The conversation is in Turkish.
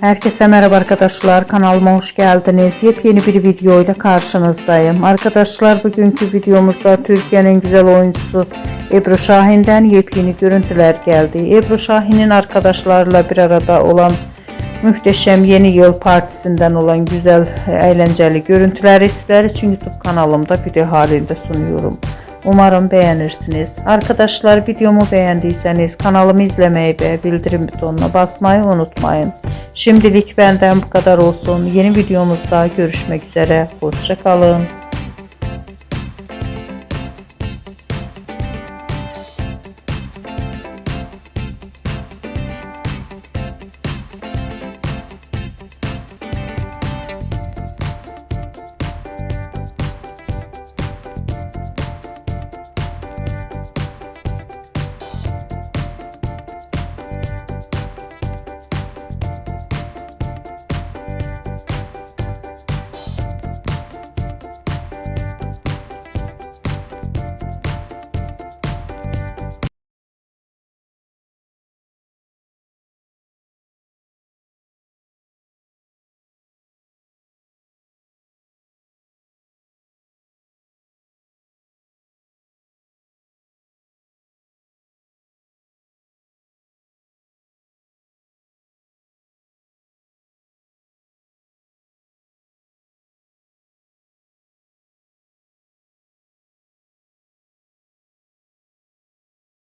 Herkese merhaba arkadaşlar, kanalıma hoş geldiniz. Yepyeni bir video ile karşınızdayım. Arkadaşlar, bugünkü videomuzda Türkiye'nin güzel oyuncusu Ebru Şahin'den yepyeni görüntüler geldi. Ebru Şahin'in arkadaşlarla bir arada olan muhteşem yeni yıl partisinden olan güzel, eğlenceli görüntüleri sizler için YouTube kanalımda video halinde sunuyorum. Umarım beğenirsiniz. Arkadaşlar, videomu beğendiyseniz kanalımı izlemeyi ve bildirim butonuna basmayı unutmayın. Şimdilik benden bu kadar olsun. Yeni videomuzda görüşmek üzere. Hoşça kalın.